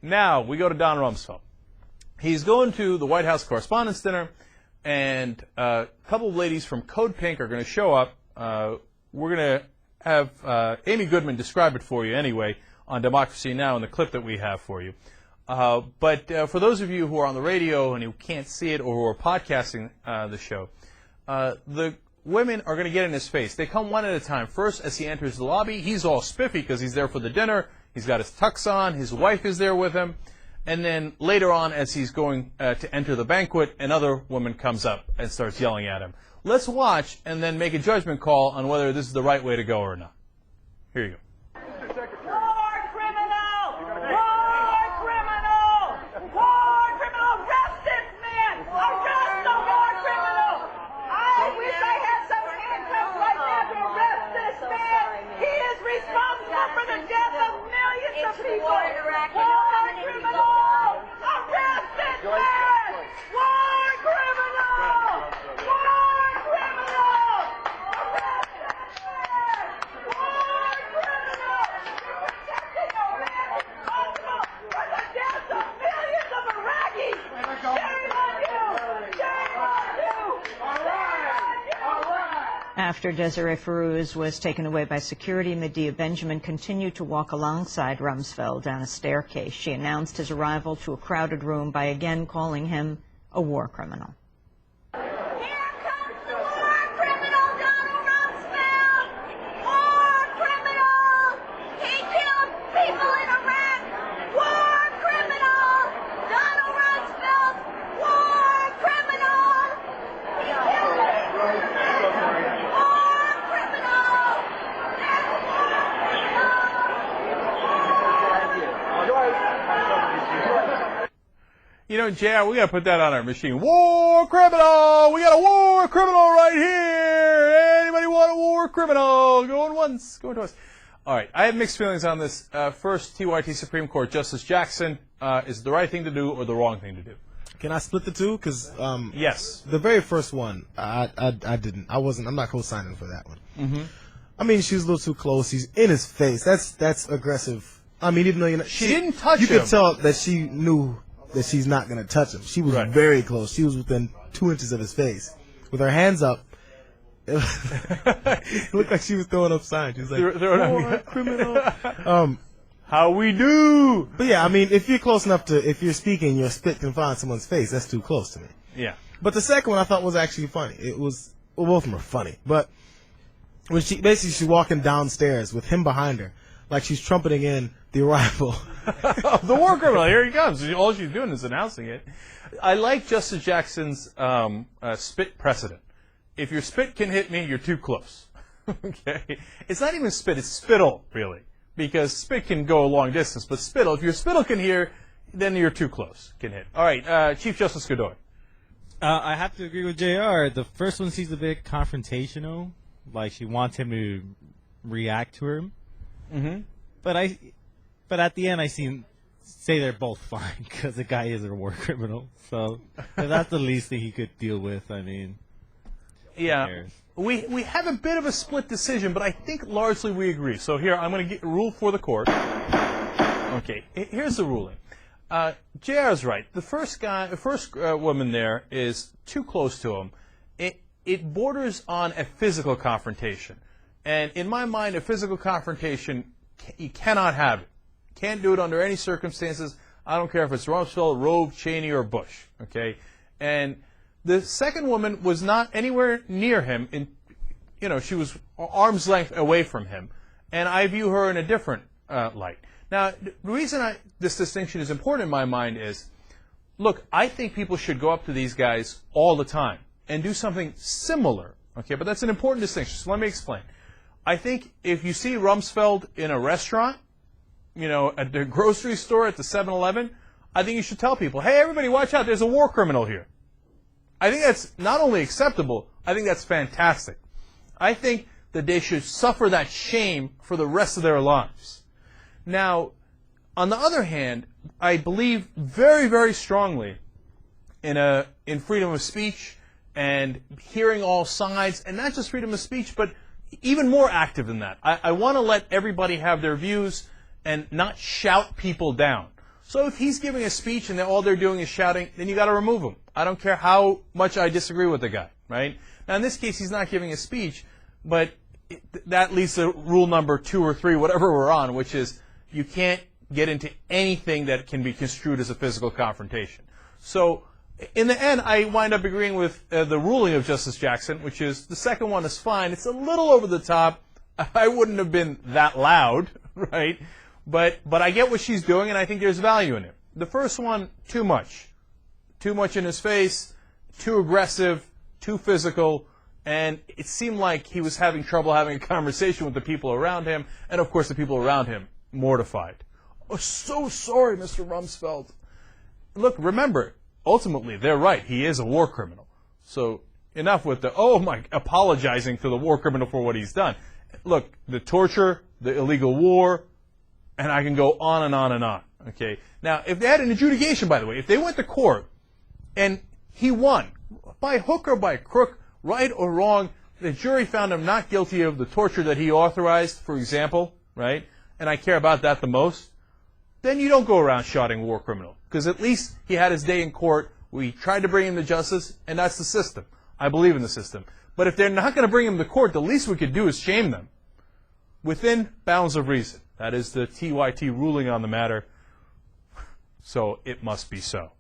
Now we go to Don Rumsfeld. He's going to the White House Correspondents' Dinner, and a couple of ladies from Code Pink are going to show up. We're going to have Amy Goodman describe it for you anyway on Democracy Now! In the clip that we have for you. But for those of you who are on the radio and who can't see it or who are podcasting the show, the women are going to get in his face. They come one at a time. First, as he enters the lobby, he's all spiffy because he's there for the dinner. He's got his tux on. His wife is there with him. And then later on, as he's going to enter the banquet, another woman comes up and starts yelling at him. Let's watch and then make a judgment call on whether this is the right way to go or not. Here you go. After Desiree Firouz was taken away by security, Medea Benjamin continued to walk alongside Rumsfeld down a staircase. She announced his arrival to a crowded room by again calling him a war criminal. You know, JR, we got to put that on our machine. War criminal! We got a war criminal right here! Anybody want a war criminal? Going once, going twice. All right, I have mixed feelings on this. First, TYT Supreme Court Justice Jackson, is it the right thing to do or the wrong thing to do? Can I split the two? Because yes, the very first one, I didn't. I'm not co-signing for that one. Mm-hmm. I mean, she was a little too close. He's in his face. That's aggressive. I mean, even though you're not, she didn't touch him. You could tell that she knew that she's not going to touch him. She was very close. She was within 2 inches of his face. With her hands up, it looked like she was throwing up signs. She was like, war criminal. How we do? But yeah, I mean, if you're close enough to, if you're speaking, your spit can find someone's face, that's too close to me. Yeah. But the second one I thought was actually funny. It was, well, both of them are funny. But when she's walking downstairs with him behind her, like she's trumpeting in the arrival. The war criminal, here he comes. All she's doing is announcing it. I like Justice Jackson's spit precedent. If your spit can hit me, you're too close. Okay? It's not even spit, it's spittle, really. Because spit can go a long distance, but spittle, if your spittle can hear, then you're too close, can hit. All right, Chief Justice Godoy. I have to agree with JR. The first one seems a bit confrontational. Like she wants him to react to her. Mm-hmm. But at the end, I say they're both fine because the guy is a war criminal. So if that's the least thing he could deal with. I mean, yeah, we have a bit of a split decision, but I think largely we agree. So here, I'm going to get a rule for the court. Okay, here's the ruling. JR's right. The first woman there is too close to him. It borders on a physical confrontation. And in my mind, a physical confrontation, you cannot have it. Can't do it under any circumstances. I don't care if it's Rumsfeld, Rove, Cheney, or Bush. Okay? And the second woman was not anywhere near him. She was arm's length away from him. And I view her in a different light. Now, the reason this distinction is important in my mind is, look, I think people should go up to these guys all the time and do something similar. Okay? But that's an important distinction. So let me explain. I think if you see Rumsfeld in a restaurant, at the grocery store, at the 7-Eleven, I think you should tell people, hey, everybody, watch out, there's a war criminal here. I think that's not only acceptable, I think that's fantastic. I think that they should suffer that shame for the rest of their lives. Now, on the other hand, I believe very, very strongly in freedom of speech and hearing all sides, and not just freedom of speech, but even more active than that. I want to let everybody have their views and not shout people down. So if he's giving a speech and all they're doing is shouting, then you got to remove him. I don't care how much I disagree with the guy, right? Now in this case, he's not giving a speech, but that leads to rule number 2 or 3, whatever we're on, which is you can't get into anything that can be construed as a physical confrontation. So in the end, I wind up agreeing with the ruling of Justice Jackson, which is the second one is fine. It's a little over the top. I wouldn't have been that loud, right? But I get what she's doing, and I think there's value in it. The first one, too much. Too much in his face, too aggressive, too physical, and it seemed like he was having trouble having a conversation with the people around him, and of course the people around him mortified. Oh, so sorry, Mr. Rumsfeld. Look, remember, ultimately, they're right. He is a war criminal. So enough with the, oh my, apologizing to the war criminal for what he's done. Look, the torture, the illegal war, and I can go on and on and on. Okay. Now, if they had an adjudication, by the way, if they went to court and he won, by hook or by crook, right or wrong, the jury found him not guilty of the torture that he authorized, for example, right? And I care about that the most. Then you don't go around shouting war criminal, because at least he had his day in court. We tried to bring him to justice, and that's the system. I believe in the system. But if they're not going to bring him to court, the least we could do is shame them within bounds of reason. That is the TYT ruling on the matter, so it must be so.